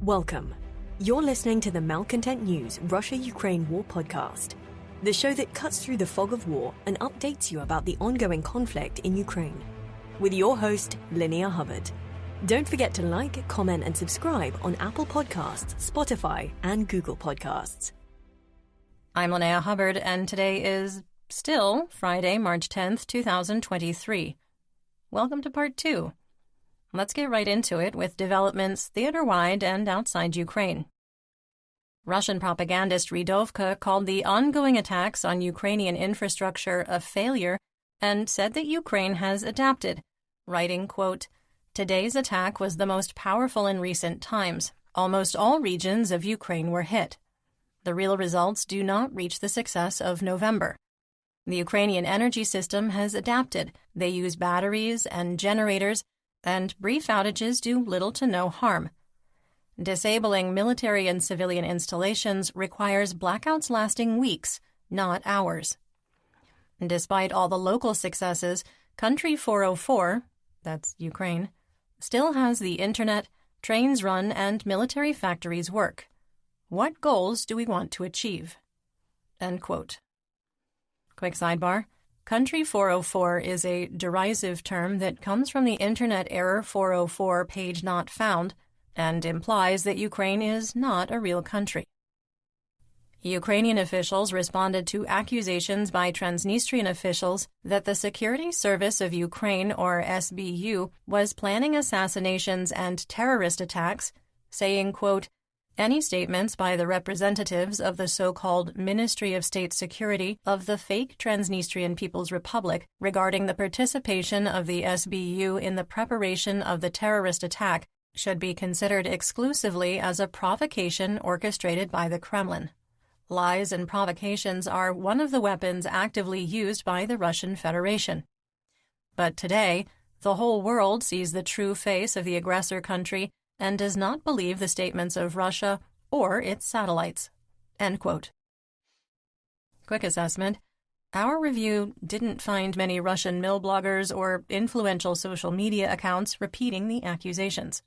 Welcome. You're listening to the Malcontent News Russia-Ukraine War podcast, the show that cuts through the fog of war and updates you about the ongoing conflict in Ukraine. With your host, Linnea Hubbard. Don't forget to like, comment, and subscribe on Apple Podcasts, Spotify, and Google Podcasts. I'm Linnea Hubbard, and today is still Friday, March 10th, 2023. Welcome to Part 2. Let's get right into it with developments theater-wide and outside Ukraine. Russian propagandist Rydovka called the ongoing attacks on Ukrainian infrastructure a failure and said that Ukraine has adapted, writing, quote, "Today's attack was the most powerful in recent times. Almost all regions of Ukraine were hit. The real results do not reach the success of November. The Ukrainian energy system has adapted. They use batteries and generators, and brief outages do little to no harm. Disabling military and civilian installations requires blackouts lasting weeks, not hours. Despite all the local successes, Country 404, that's Ukraine, still has the internet, trains run, and military factories work. What goals do we want to achieve?" End quote. Quick sidebar. Country 404 is a derisive term that comes from the Internet Error 404 page not found and implies that Ukraine is not a real country. Ukrainian officials responded to accusations by Transnistrian officials that the Security Service of Ukraine, or SBU, was planning assassinations and terrorist attacks, saying, quote, "Any statements by the representatives of the so-called Ministry of State Security of the fake Transnistrian People's Republic regarding the participation of the SBU in the preparation of the terrorist attack should be considered exclusively as a provocation orchestrated by the Kremlin. Lies and provocations are one of the weapons actively used by the Russian Federation. But today, the whole world sees the true face of the aggressor country and does not believe the statements of Russia or its satellites." End quote. Quick assessment. Our review didn't find many Russian mill bloggers or influential social media accounts repeating the accusations.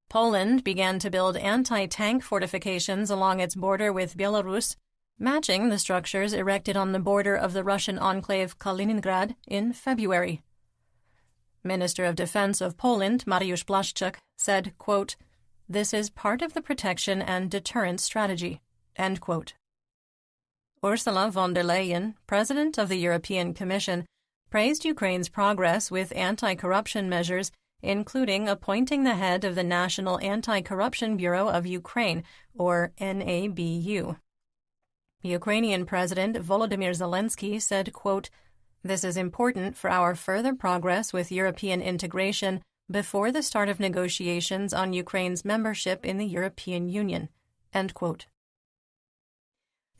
Poland began to build anti-tank fortifications along its border with Belarus, matching the structures erected on the border of the Russian enclave Kaliningrad in February. Minister of Defense of Poland, Mariusz Błaszczak, said, quote, "This is part of the protection and deterrence strategy." End quote. Ursula von der Leyen, President of the European Commission, praised Ukraine's progress with anti-corruption measures, including appointing the head of the National Anti-Corruption Bureau of Ukraine, or NABU. Ukrainian President Volodymyr Zelensky said, quote, "This is important for our further progress with European integration before the start of negotiations on Ukraine's membership in the European Union." End quote.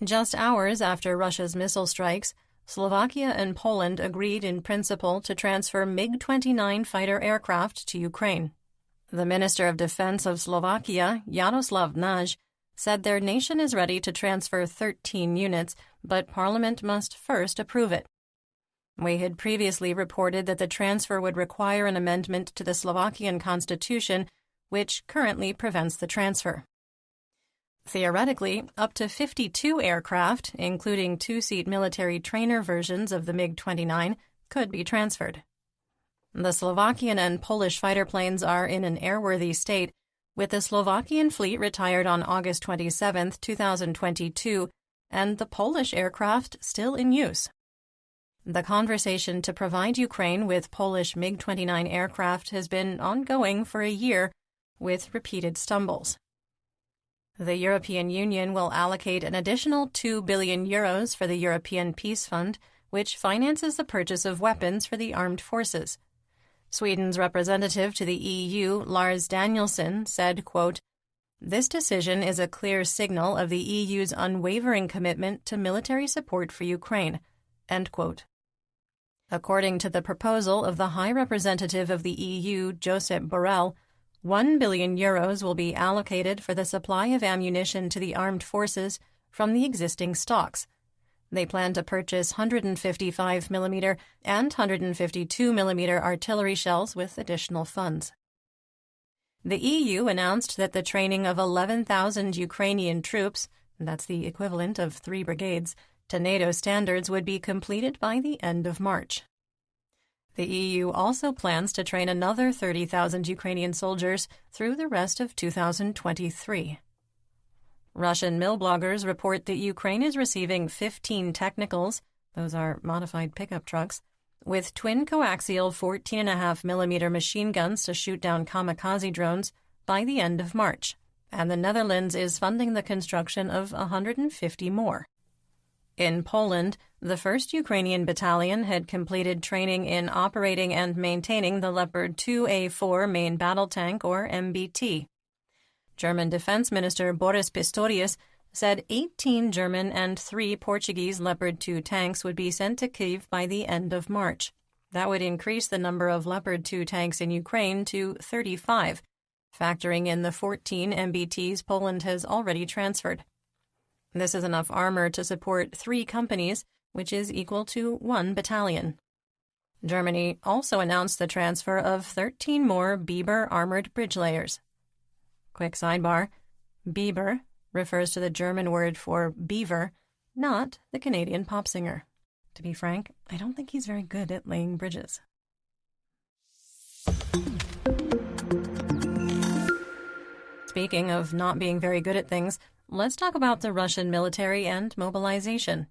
Just hours after Russia's missile strikes, Slovakia and Poland agreed in principle to transfer MiG-29 fighter aircraft to Ukraine. The Minister of Defense of Slovakia, Jaroslav Nagy, said their nation is ready to transfer 13 units, but Parliament must first approve it. We had previously reported that the transfer would require an amendment to the Slovakian constitution, which currently prevents the transfer. Theoretically, up to 52 aircraft, including two-seat military trainer versions of the MiG-29, could be transferred. The Slovakian and Polish fighter planes are in an airworthy state, with the Slovakian fleet retired on August 27, 2022, and the Polish aircraft still in use. The conversation to provide Ukraine with Polish MiG-29 aircraft has been ongoing for a year, with repeated stumbles. The European Union will allocate an additional €2 billion for the European Peace Fund, which finances the purchase of weapons for the armed forces. Sweden's representative to the EU, Lars Danielsson, said, quote, "This decision is a clear signal of the EU's unwavering commitment to military support for Ukraine." End quote. According to the proposal of the High Representative of the EU, Josep Borrell, €1 billion will be allocated for the supply of ammunition to the armed forces from the existing stocks. They plan to purchase 155mm and 152mm artillery shells with additional funds. The EU announced that the training of 11,000 Ukrainian troops, that's the equivalent of 3 brigades, to NATO standards would be completed by the end of March. The EU also plans to train another 30,000 Ukrainian soldiers through the rest of 2023. Russian mill bloggers report that Ukraine is receiving 15 technicals, those are modified pickup trucks, with twin coaxial 14.5mm machine guns to shoot down kamikaze drones by the end of March, and the Netherlands is funding the construction of 150 more. In Poland, the 1st Ukrainian Battalion had completed training in operating and maintaining the Leopard 2A4 main battle tank, or MBT. German Defense Minister Boris Pistorius said 18 German and 3 Portuguese Leopard 2 tanks would be sent to Kyiv by the end of March. That would increase the number of Leopard 2 tanks in Ukraine to 35, factoring in the 14 MBTs Poland has already transferred. This is enough armor to support 3 companies, which is equal to 1 battalion. Germany also announced the transfer of 13 more Biber armored bridge layers. Quick sidebar, Biber refers to the German word for beaver, not the Canadian pop singer. To be frank, I don't think he's very good at laying bridges. Speaking of not being very good at things, let's talk about the Russian military and mobilization.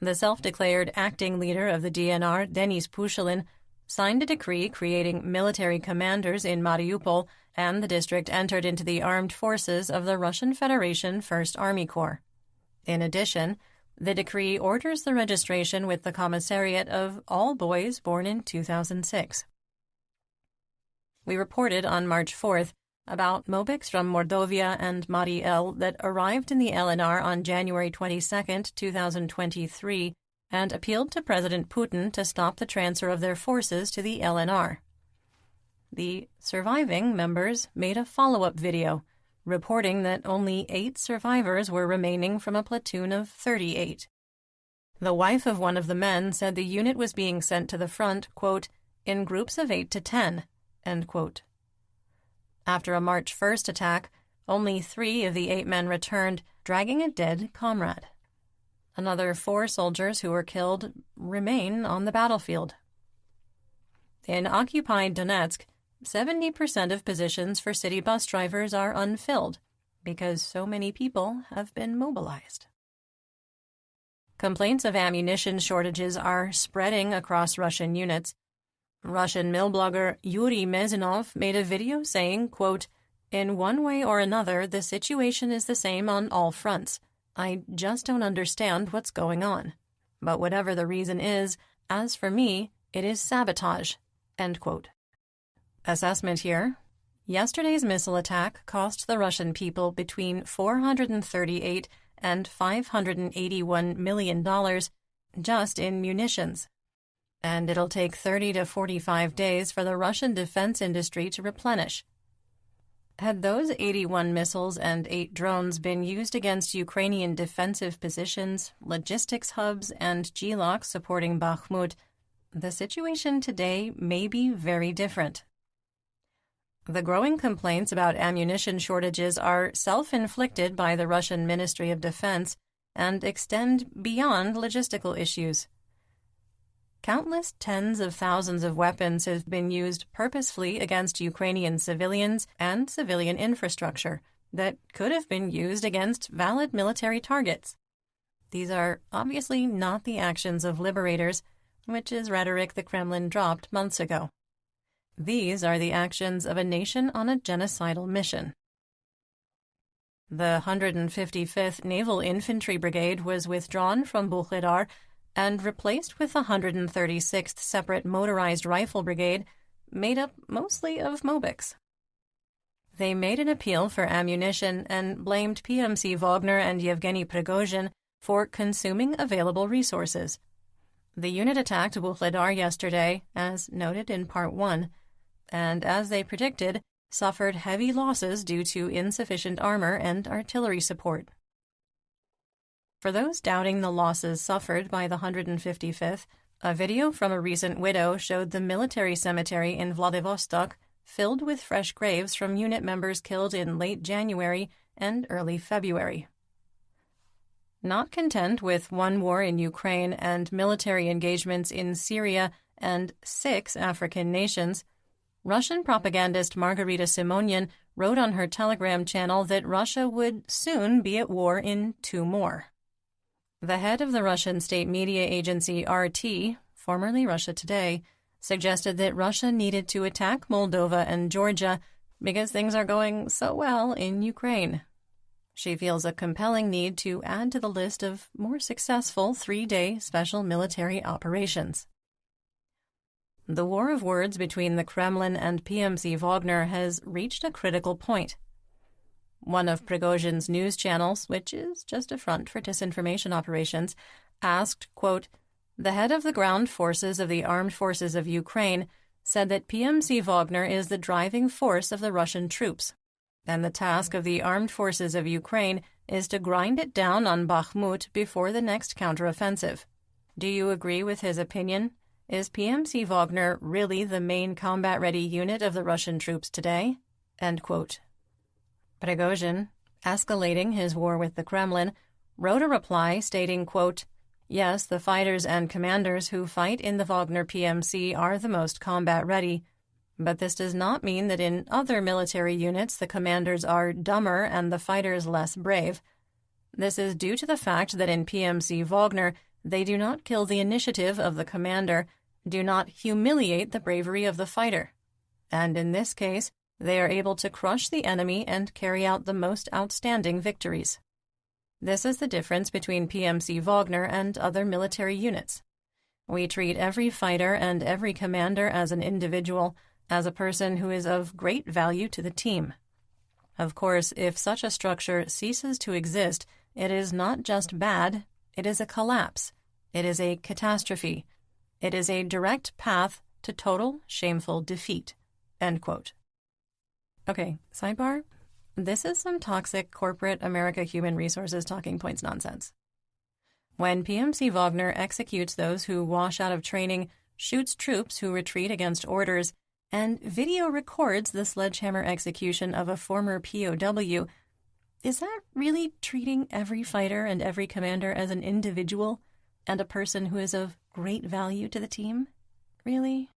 The self-declared acting leader of the DNR, Denis Pushilin, signed a decree creating military commanders in Mariupol, and the district entered into the armed forces of the Russian Federation First Army Corps. In addition, the decree orders the registration with the commissariat of all boys born in 2006. We reported on March 4th about Mobics from Mordovia and Mari El that arrived in the LNR on January 22, 2023, and appealed to President Putin to stop the transfer of their forces to the LNR. The surviving members made a follow-up video, reporting that only 8 survivors were remaining from a platoon of 38. The wife of one of the men said the unit was being sent to the front, quote, in groups of 8 to 10, end quote. After a March 1st attack, only 3 of the 8 men returned, dragging a dead comrade. Another 4 soldiers who were killed remain on the battlefield. In occupied Donetsk, 70% of positions for city bus drivers are unfilled because so many people have been mobilized. Complaints of ammunition shortages are spreading across Russian units. Russian mill blogger Yuri Mezinov made a video saying, quote, in one way or another, the situation is the same on all fronts. I just don't understand what's going on. But whatever the reason is, as for me, it is sabotage, end quote. Assessment here. Yesterday's missile attack cost the Russian people between $438 and $581 million just in munitions. And it'll take 30 to 45 days for the Russian defense industry to replenish. Had those 81 missiles and 8 drones been used against Ukrainian defensive positions, logistics hubs, and GLOCs supporting Bakhmut, the situation today may be very different. The growing complaints about ammunition shortages are self-inflicted by the Russian Ministry of Defense and extend beyond logistical issues. Countless tens of thousands of weapons have been used purposefully against Ukrainian civilians and civilian infrastructure that could have been used against valid military targets. These are obviously not the actions of liberators, which is rhetoric the Kremlin dropped months ago. These are the actions of a nation on a genocidal mission. The 155th Naval Infantry Brigade was withdrawn from Vuhledar and replaced with the 136th Separate Motorized Rifle Brigade, made up mostly of Mobics. They made an appeal for ammunition and blamed PMC Wagner and Yevgeny Prigozhin for consuming available resources. The unit attacked Vuhledar yesterday, as noted in Part 1, and as they predicted, suffered heavy losses due to insufficient armor and artillery support. For those doubting the losses suffered by the 155th, a video from a recent widow showed the military cemetery in Vladivostok filled with fresh graves from unit members killed in late January and early February. Not content with one war in Ukraine and military engagements in Syria and 6 African nations, Russian propagandist Margarita Simonian wrote on her Telegram channel that Russia would soon be at war in 2 more. The head of the Russian state media agency RT, formerly Russia Today, suggested that Russia needed to attack Moldova and Georgia because things are going so well in Ukraine. She feels a compelling need to add to the list of more successful 3-day special military operations. The war of words between the Kremlin and PMC Wagner has reached a critical point. One of Prigozhin's news channels, which is just a front for disinformation operations, asked, quote, "The head of the ground forces of the armed forces of Ukraine said that PMC Wagner is the driving force of the Russian troops, and the task of the armed forces of Ukraine is to grind it down on Bakhmut before the next counteroffensive. Do you agree with his opinion? Is PMC Wagner really the main combat-ready unit of the Russian troops today?" End quote. Prigozhin, escalating his war with the Kremlin, wrote a reply stating, quote, "Yes, the fighters and commanders who fight in the Wagner PMC are the most combat-ready, but this does not mean that in other military units the commanders are dumber and the fighters less brave. This is due to the fact that in PMC Wagner they do not kill the initiative of the commander, do not humiliate the bravery of the fighter, and in this case they are able to crush the enemy and carry out the most outstanding victories. This is the difference between PMC Wagner and other military units. We treat every fighter and every commander as an individual, as a person who is of great value to the team. Of course, if such a structure ceases to exist, it is not just bad, it is a collapse, it is a catastrophe, it is a direct path to total, shameful defeat." End quote. Okay, sidebar. This is some toxic corporate America Human Resources talking points nonsense. When PMC Wagner executes those who wash out of training, shoots troops who retreat against orders, and video records the sledgehammer execution of a former POW, is that really treating every fighter and every commander as an individual and a person who is of great value to the team? Really?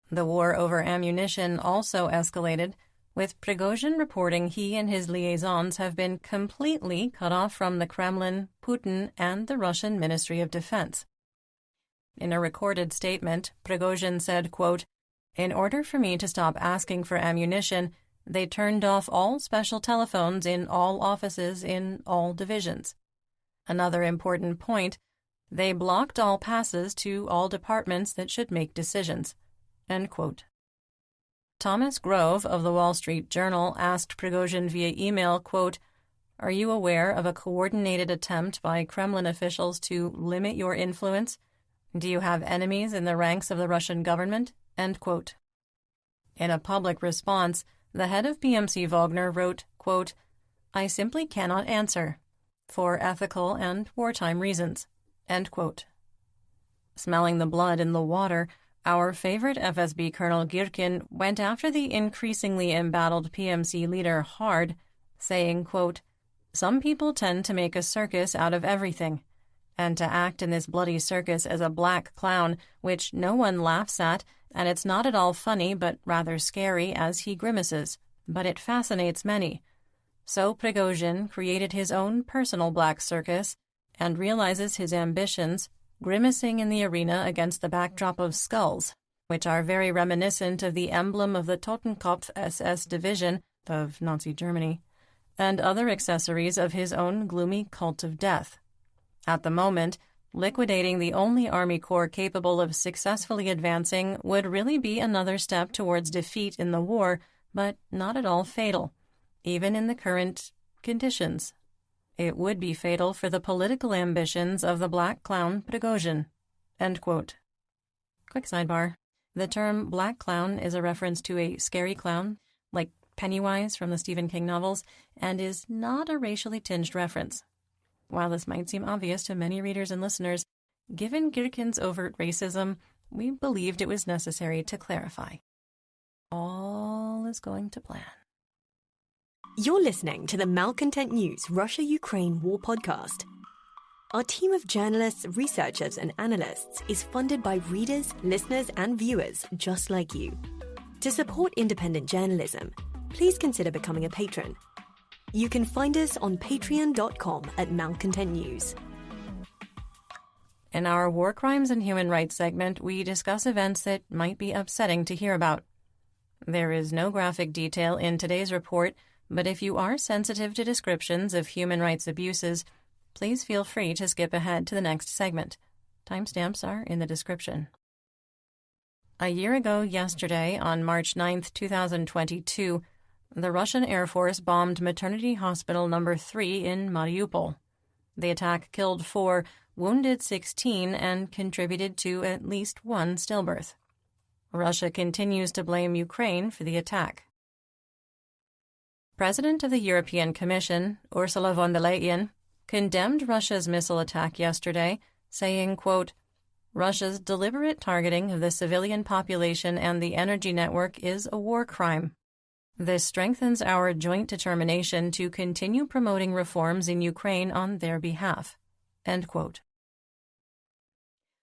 The war over ammunition also escalated, with Prigozhin reporting he and his liaisons have been completely cut off from the Kremlin, Putin, and the Russian Ministry of Defense. In a recorded statement, Prigozhin said, quote, "In order for me to stop asking for ammunition, they turned off all special telephones in all offices in all divisions. Another important point, they blocked all passes to all departments that should make decisions." End quote. Thomas Grove of the Wall Street Journal asked Prigozhin via email, quote, "Are you aware of a coordinated attempt by Kremlin officials to limit your influence? Do you have enemies in the ranks of the Russian government?" End quote. In a public response, the head of PMC Wagner wrote, quote, "I simply cannot answer, for ethical and wartime reasons." End quote. Smelling the blood in the water, our favorite FSB Colonel Girkin went after the increasingly embattled PMC leader hard, saying, quote, "Some people tend to make a circus out of everything, and to act in this bloody circus as a black clown, which no one laughs at, and it's not at all funny but rather scary as he grimaces, but it fascinates many. So Prigozhin created his own personal black circus and realizes his ambitions, grimacing in the arena against the backdrop of skulls, which are very reminiscent of the emblem of the Totenkopf SS division of Nazi Germany, and other accessories of his own gloomy cult of death. At the moment, liquidating the only army corps capable of successfully advancing would really be another step towards defeat in the war, but not at all fatal, even in the current conditions. It would be fatal for the political ambitions of the black clown Prigozhin." End quote. Quick sidebar. The term black clown is a reference to a scary clown, like Pennywise from the Stephen King novels, and is not a racially tinged reference. While this might seem obvious to many readers and listeners, given Girkin's overt racism, we believed it was necessary to clarify. all is going to plan. You're listening to the Malcontent News Russia-Ukraine War Podcast. Our team of journalists, researchers, and analysts is funded by readers, listeners, and viewers just like you. To support independent journalism, please consider becoming a patron. You can find us on patreon.com/Malcontent News. In our War Crimes and Human Rights segment, we discuss events that might be upsetting to hear about. There is no graphic detail in today's report, but if you are sensitive to descriptions of human rights abuses, please feel free to skip ahead to the next segment. Timestamps are in the description. A year ago yesterday, on March 9th, 2022, the Russian Air Force bombed Maternity Hospital No. 3 in Mariupol. The attack killed 4, wounded 16, and contributed to at least 1 stillbirth. Russia continues to blame Ukraine for the attack. President of the European Commission, Ursula von der Leyen, condemned Russia's missile attack yesterday, saying, quote, "Russia's deliberate targeting of the civilian population and the energy network is a war crime. This strengthens our joint determination to continue promoting reforms in Ukraine on their behalf." End quote.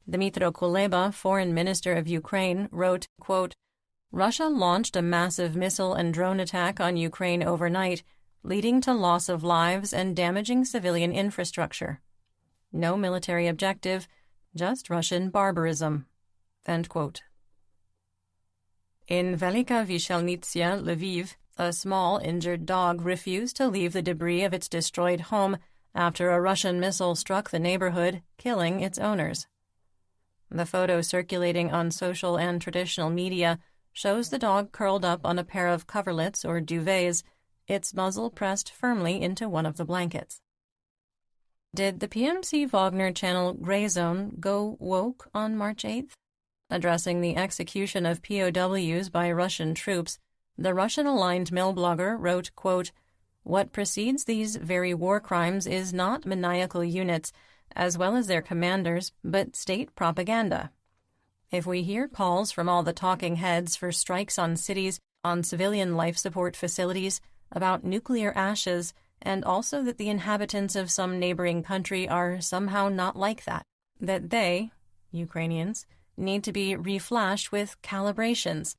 Dmytro Kuleba, Foreign Minister of Ukraine, wrote, quote, "Russia launched a massive missile and drone attack on Ukraine overnight, leading to loss of lives and damaging civilian infrastructure. No military objective, just Russian barbarism." End quote. In Velika Vishelnitsia, Lviv, a small injured dog refused to leave the debris of its destroyed home after a Russian missile struck the neighborhood, killing its owners. The photo circulating on social and traditional media shows the dog curled up on a pair of coverlets or duvets, its muzzle pressed firmly into one of the blankets. Did the PMC Wagner channel Grey Zone go woke on March 8th? Addressing the execution of POWs by Russian troops, the Russian-aligned mill blogger wrote, quote, "What precedes these very war crimes is not maniacal units, as well as their commanders, but state propaganda. If we hear calls from all the talking heads for strikes on cities, on civilian life support facilities, about nuclear ashes, and also that the inhabitants of some neighboring country are somehow not like that they, Ukrainians, need to be reflashed with calibrations,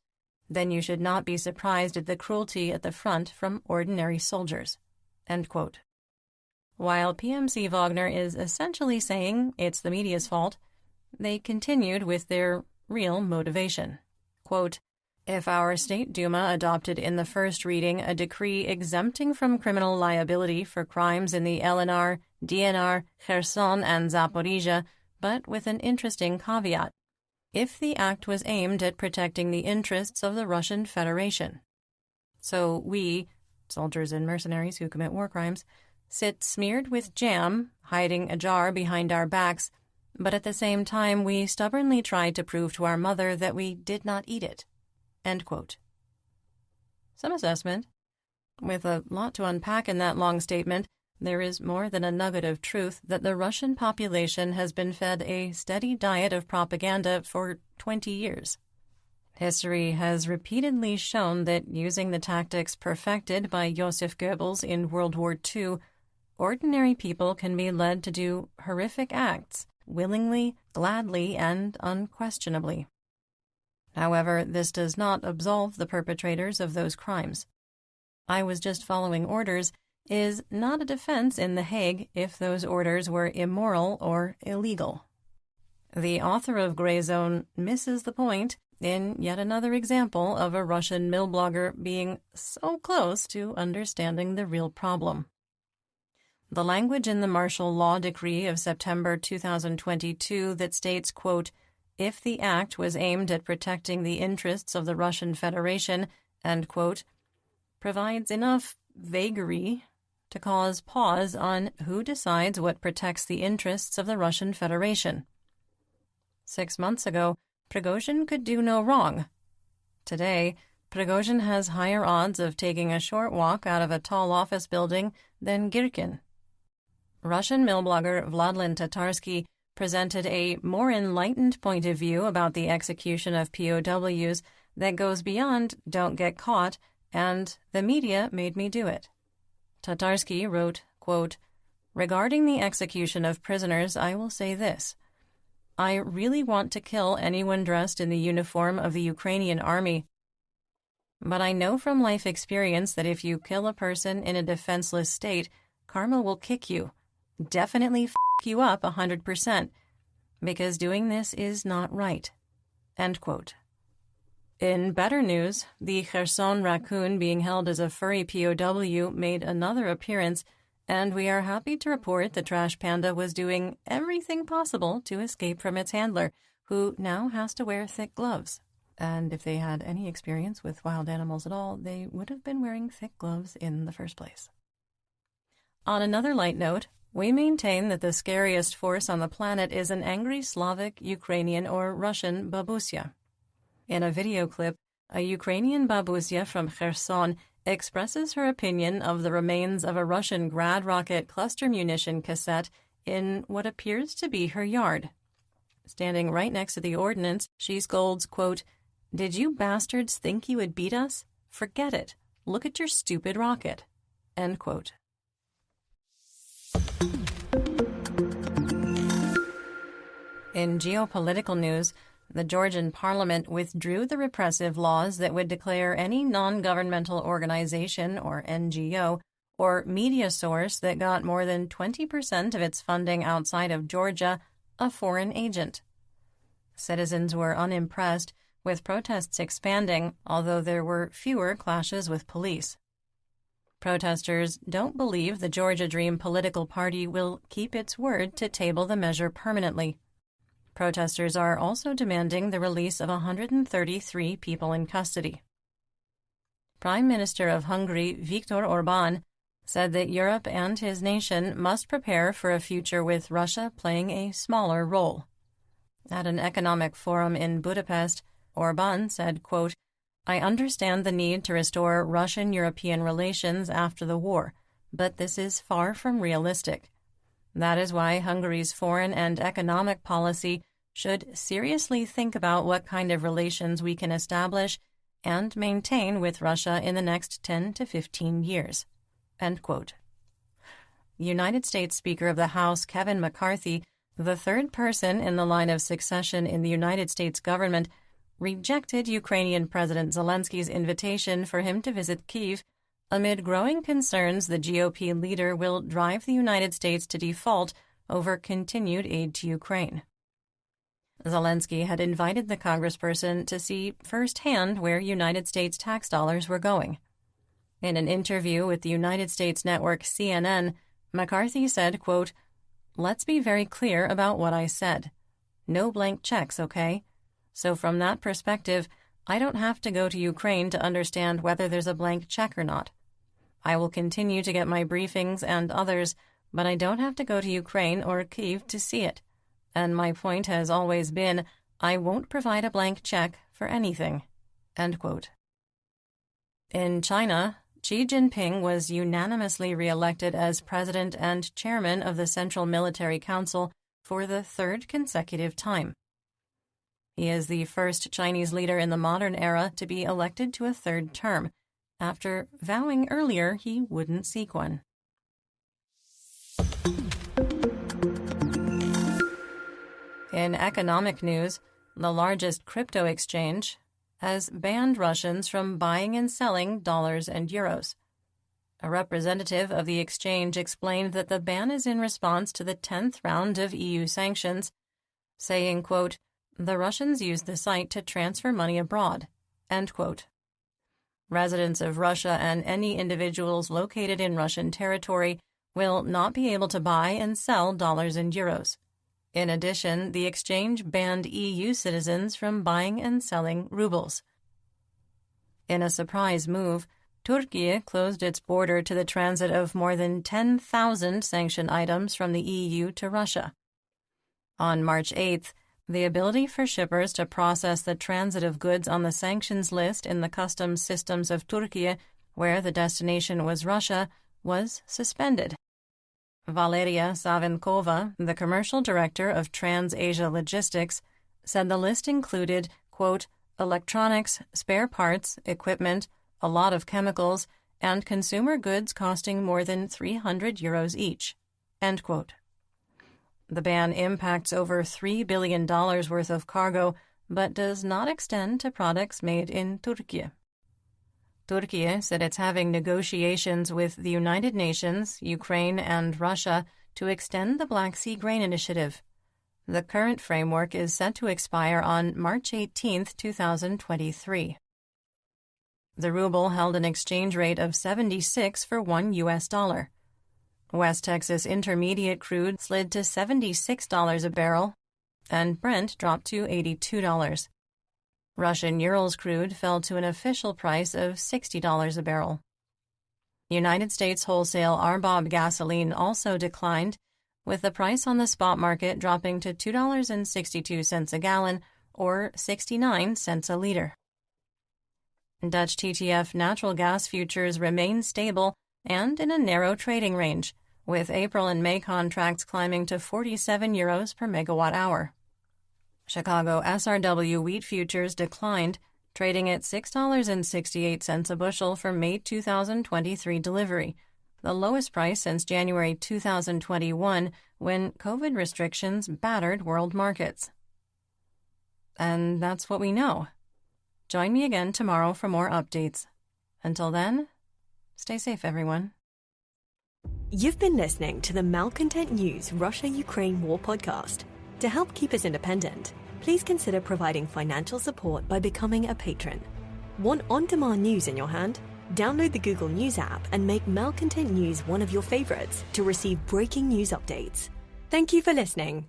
then you should not be surprised at the cruelty at the front from ordinary soldiers." End quote. While PMC Wagner is essentially saying it's the media's fault, they continued with their real motivation. Quote, "If our State Duma adopted in the first reading a decree exempting from criminal liability for crimes in the LNR, DNR, Kherson, and Zaporizhia, but with an interesting caveat. If the act was aimed at protecting the interests of the Russian Federation. So we, soldiers and mercenaries who commit war crimes, sit smeared with jam, hiding a jar behind our backs, but at the same time we stubbornly tried to prove to our mother that we did not eat it." End quote. Some assessment. With a lot to unpack in that long statement, there is more than a nugget of truth that the Russian population has been fed a steady diet of propaganda for 20 years. History has repeatedly shown that using the tactics perfected by Joseph Goebbels in World War II, ordinary people can be led to do horrific acts, willingly, gladly, and unquestionably. However, this does not absolve the perpetrators of those crimes. "I was just following orders" is not a defense in The Hague if those orders were immoral or illegal. The author of Grey Zone misses the point in yet another example of a Russian mill blogger being so close to understanding the real problem. The language in the martial law decree of September 2022 that states, quote, "If the act was aimed at protecting the interests of the Russian Federation," end quote, provides enough vagary to cause pause on who decides what protects the interests of the Russian Federation. 6 months ago, Prigozhin could do no wrong. Today, Prigozhin has higher odds of taking a short walk out of a tall office building than Girkin. Russian mill blogger Vladlen Tatarsky presented a more enlightened point of view about the execution of POWs that goes beyond "don't get caught" and "the media made me do it." Tatarsky wrote, quote, "Regarding the execution of prisoners, I will say this. I really want to kill anyone dressed in the uniform of the Ukrainian army. But I know from life experience that if you kill a person in a defenseless state, karma will kick you, definitely f*** you up 100%, because doing this is not right." End quote. In better news, the Kherson raccoon being held as a furry POW made another appearance, and we are happy to report the trash panda was doing everything possible to escape from its handler, who now has to wear thick gloves. And if they had any experience with wild animals at all, they would have been wearing thick gloves in the first place. On another light note, we maintain that the scariest force on the planet is an angry Slavic, Ukrainian, or Russian babushka. In a video clip, a Ukrainian babushka from Kherson expresses her opinion of the remains of a Russian Grad rocket cluster munition cassette in what appears to be her yard. Standing right next to the ordnance, she scolds, quote, "Did you bastards think you would beat us? Forget it. Look at your stupid rocket." End quote. In geopolitical news, the Georgian parliament withdrew the repressive laws that would declare any non-governmental organization, or NGO, or media source that got more than 20% of its funding outside of Georgia a foreign agent. Citizens were unimpressed, with protests expanding, although there were fewer clashes with police. Protesters don't believe the Georgia Dream political party will keep its word to table the measure permanently. Protesters are also demanding the release of 133 people in custody. Prime Minister of Hungary, Viktor Orbán, said that Europe and his nation must prepare for a future with Russia playing a smaller role. At an economic forum in Budapest, Orbán said, quote, "I understand the need to restore Russian-European relations after the war, but this is far from realistic. That is why Hungary's foreign and economic policy should seriously think about what kind of relations we can establish and maintain with Russia in the next 10 to 15 years." End quote. United States Speaker of the House Kevin McCarthy, the third person in the line of succession in the United States government, rejected Ukrainian President Zelensky's invitation for him to visit Kyiv amid growing concerns the GOP leader will drive the United States to default over continued aid to Ukraine. Zelensky had invited the congressperson to see firsthand where United States tax dollars were going. In an interview with the United States network CNN, McCarthy said, quote, "Let's be very clear about what I said. No blank checks, okay? So from that perspective, I don't have to go to Ukraine to understand whether there's a blank check or not. I will continue to get my briefings and others, but I don't have to go to Ukraine or Kyiv to see it. And my point has always been, I won't provide a blank check for anything." End quote. In China, Xi Jinping was unanimously reelected as president and chairman of the Central Military Council for the third consecutive time. He is the first Chinese leader in the modern era to be elected to a third term, after vowing earlier he wouldn't seek one. In economic news, the largest crypto exchange has banned Russians from buying and selling dollars and euros. A representative of the exchange explained that the ban is in response to the 10th round of EU sanctions, saying, quote, "The Russians used the site to transfer money abroad." End quote. Residents of Russia and any individuals located in Russian territory will not be able to buy and sell dollars and euros. In addition, the exchange banned EU citizens from buying and selling rubles. In a surprise move, Turkey closed its border to the transit of more than 10,000 sanctioned items from the EU to Russia. On March 8th, the ability for shippers to process the transit of goods on the sanctions list in the customs systems of Turkey, where the destination was Russia, was suspended. Valeria Savinkova, the commercial director of Trans-Asia Logistics, said the list included, quote, electronics, spare parts, equipment, a lot of chemicals, and consumer goods costing more than €300 each." End quote. The ban impacts over $3 billion worth of cargo, but does not extend to products made in Turkey. Turkey said it's having negotiations with the United Nations, Ukraine, and Russia to extend the Black Sea Grain Initiative. The current framework is set to expire on March 18, 2023. The ruble held an exchange rate of 76 for $1. West Texas Intermediate crude slid to $76 a barrel, and Brent dropped to $82. Russian Urals crude fell to an official price of $60 a barrel. United States wholesale RBOB gasoline also declined, with the price on the spot market dropping to $2.62 a gallon, or 69 cents a liter. Dutch TTF natural gas futures remain stable and in a narrow trading range, with April and May contracts climbing to €47 per megawatt hour. Chicago SRW wheat futures declined, trading at $6.68 a bushel for May 2023 delivery, the lowest price since January 2021 when COVID restrictions battered world markets. And that's what we know. Join me again tomorrow for more updates. Until then, stay safe, everyone. You've been listening to the Malcontent News Russia-Ukraine War podcast. To help keep us independent, please consider providing financial support by becoming a patron. Want on-demand news in your hand? Download the Google News app and make Malcontent News one of your favorites to receive breaking news updates. Thank you for listening.